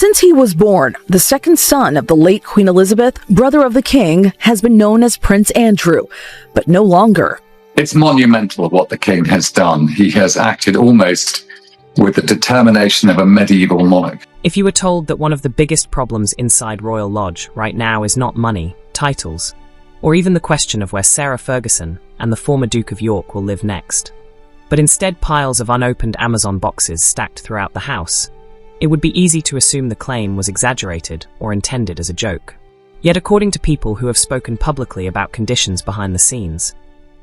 Since he was born, the second son of the late Queen Elizabeth, brother of the king, has been known as Prince Andrew, but no longer. It's monumental what the king has done. He has acted almost with the determination of a medieval monarch. If you were told that one of the biggest problems inside Royal Lodge right now is not money, titles, or even the question of where Sarah Ferguson and the former Duke of York will live next, but instead piles of unopened Amazon boxes stacked throughout the house, it would be easy to assume the claim was exaggerated or intended as a joke. Yet according to people who have spoken publicly about conditions behind the scenes,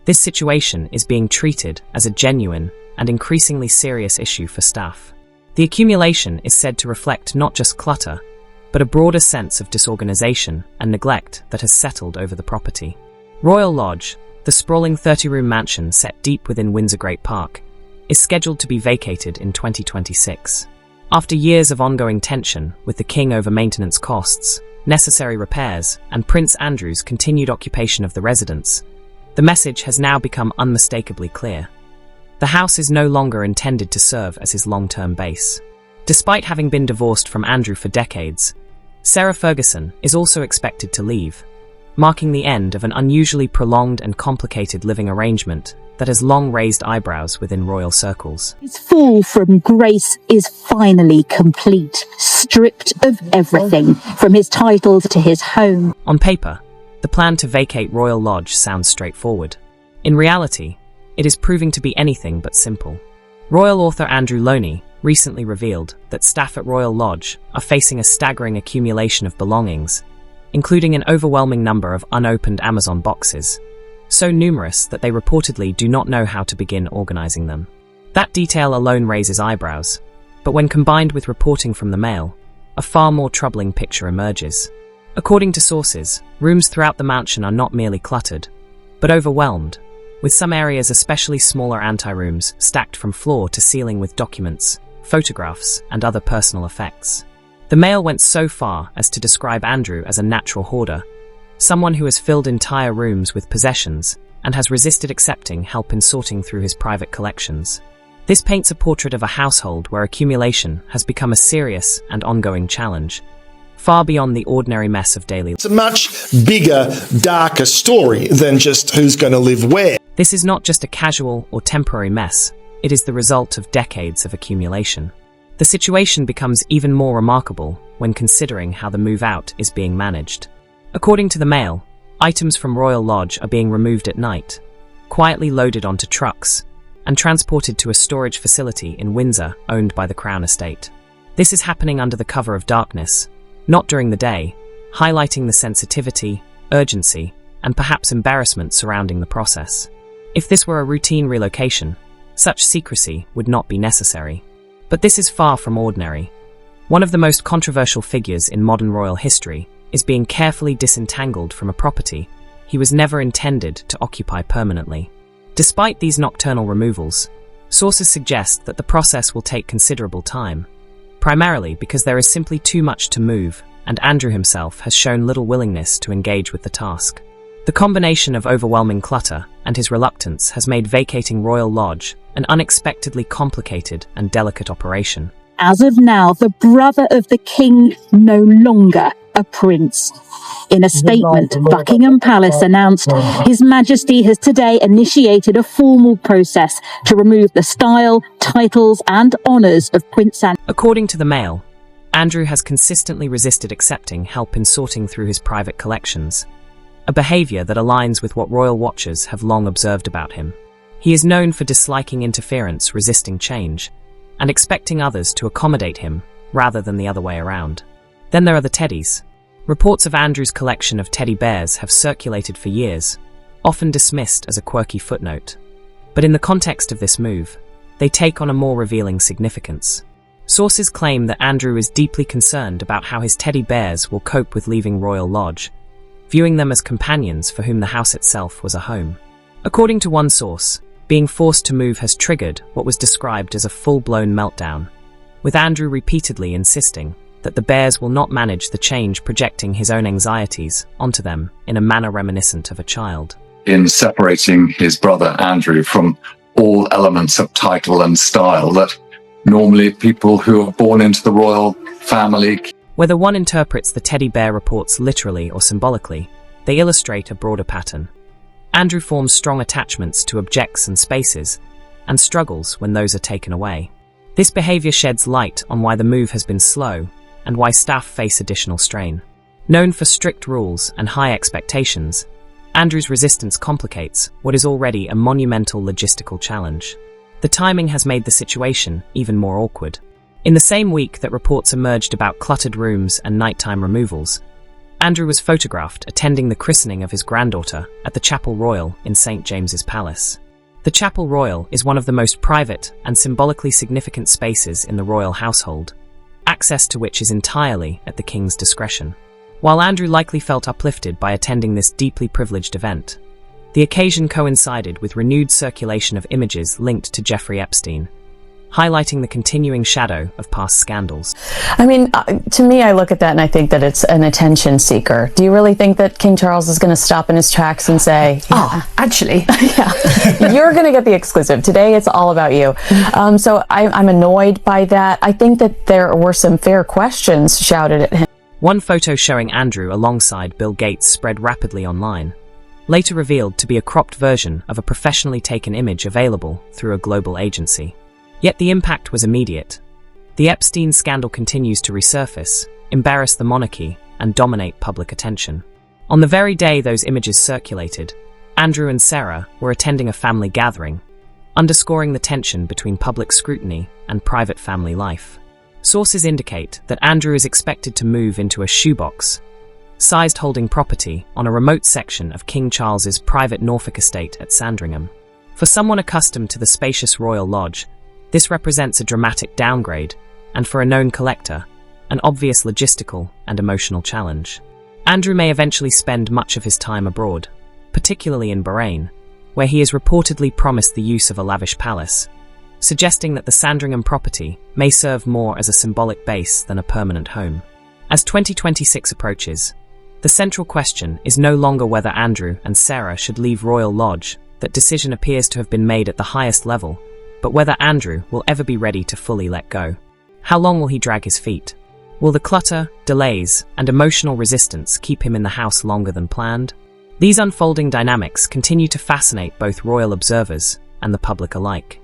this situation is being treated as a genuine and increasingly serious issue for staff. The accumulation is said to reflect not just clutter, but a broader sense of disorganization and neglect that has settled over the property. Royal Lodge, the sprawling 30-room mansion set deep within Windsor Great Park, is scheduled to be vacated in 2026. After years of ongoing tension with the king over maintenance costs, necessary repairs, and Prince Andrew's continued occupation of the residence, the message has now become unmistakably clear. The house is no longer intended to serve as his long-term base. Despite having been divorced from Andrew for decades, Sarah Ferguson is also expected to leave, marking the end of an unusually prolonged and complicated living arrangement that has long raised eyebrows within royal circles. His fall from grace is finally complete, stripped of everything, from his titles to his home. On paper, the plan to vacate Royal Lodge sounds straightforward. In reality, it is proving to be anything but simple. Royal author Andrew Loney recently revealed that staff at Royal Lodge are facing a staggering accumulation of belongings, including an overwhelming number of unopened Amazon boxes, so numerous that they reportedly do not know how to begin organizing them. That detail alone raises eyebrows, but when combined with reporting from the Mail, a far more troubling picture emerges. According to sources, rooms throughout the mansion are not merely cluttered, but overwhelmed, with some areas, especially smaller anterooms, stacked from floor to ceiling with documents, photographs, and other personal effects. The Mail went so far as to describe Andrew as a natural hoarder, someone who has filled entire rooms with possessions and has resisted accepting help in sorting through his private collections. This paints a portrait of a household where accumulation has become a serious and ongoing challenge, far beyond the ordinary mess of daily life. It's a much bigger, darker story than just who's going to live where. This is not just a casual or temporary mess, it is the result of decades of accumulation. The situation becomes even more remarkable when considering how the move out is being managed. According to the Mail, items from Royal Lodge are being removed at night, quietly loaded onto trucks, and transported to a storage facility in Windsor owned by the Crown Estate. This is happening under the cover of darkness, not during the day, highlighting the sensitivity, urgency, and perhaps embarrassment surrounding the process. If this were a routine relocation, such secrecy would not be necessary. But this is far from ordinary. One of the most controversial figures in modern royal history is being carefully disentangled from a property he was never intended to occupy permanently. Despite these nocturnal removals, sources suggest that the process will take considerable time, primarily because there is simply too much to move, and Andrew himself has shown little willingness to engage with the task. The combination of overwhelming clutter and his reluctance has made vacating Royal Lodge an unexpectedly complicated and delicate operation. As of now, the brother of the king no longer a prince. In a statement, Buckingham Palace announced, His Majesty has today initiated a formal process to remove the style, titles and honours of Prince Andrew. According to the Mail, Andrew has consistently resisted accepting help in sorting through his private collections, a behaviour that aligns with what royal watchers have long observed about him. He is known for disliking interference, resisting change, and expecting others to accommodate him rather than the other way around. Then there are the teddies. Reports of Andrew's collection of teddy bears have circulated for years, often dismissed as a quirky footnote. But in the context of this move, they take on a more revealing significance. Sources claim that Andrew is deeply concerned about how his teddy bears will cope with leaving Royal Lodge, viewing them as companions for whom the house itself was a home. According to one source, being forced to move has triggered what was described as a full-blown meltdown, with Andrew repeatedly insisting that the bears will not manage the change, projecting his own anxieties onto them in a manner reminiscent of a child. In separating his brother Andrew from all elements of title and style, that normally people who are born into the royal family. Whether one interprets the teddy bear reports literally or symbolically, they illustrate a broader pattern. Andrew forms strong attachments to objects and spaces, and struggles when those are taken away. This behavior sheds light on why the move has been slow, and why staff face additional strain. Known for strict rules and high expectations, Andrew's resistance complicates what is already a monumental logistical challenge. The timing has made the situation even more awkward. In the same week that reports emerged about cluttered rooms and nighttime removals, Andrew was photographed attending the christening of his granddaughter at the Chapel Royal in St. James's Palace. The Chapel Royal is one of the most private and symbolically significant spaces in the royal household, access to which is entirely at the king's discretion. While Andrew likely felt uplifted by attending this deeply privileged event, the occasion coincided with renewed circulation of images linked to Jeffrey Epstein, highlighting the continuing shadow of past scandals. I mean, to me, I look at that and I think that it's an attention seeker. Do you really think that King Charles is going to stop in his tracks and say, actually, yeah, you're going to get the exclusive. Today, it's all about you. So I'm annoyed by that. I think that there were some fair questions shouted at him. One photo showing Andrew alongside Bill Gates spread rapidly online, later revealed to be a cropped version of a professionally taken image available through a global agency. Yet the impact was immediate. The Epstein scandal continues to resurface, embarrass the monarchy, and dominate public attention. On the very day those images circulated, Andrew and Sarah were attending a family gathering, underscoring the tension between public scrutiny and private family life. Sources indicate that Andrew is expected to move into a shoebox-sized holding property on a remote section of King Charles's private Norfolk estate at Sandringham. For someone accustomed to the spacious royal lodge, this represents a dramatic downgrade, and for a known collector, an obvious logistical and emotional challenge. Andrew may eventually spend much of his time abroad, particularly in Bahrain, where he is reportedly promised the use of a lavish palace, suggesting that the Sandringham property may serve more as a symbolic base than a permanent home. As 2026 approaches, the central question is no longer whether Andrew and Sarah should leave Royal Lodge. That decision appears to have been made at the highest level, but whether Andrew will ever be ready to fully let go. How long will he drag his feet? Will the clutter, delays, and emotional resistance keep him in the house longer than planned? These unfolding dynamics continue to fascinate both royal observers and the public alike.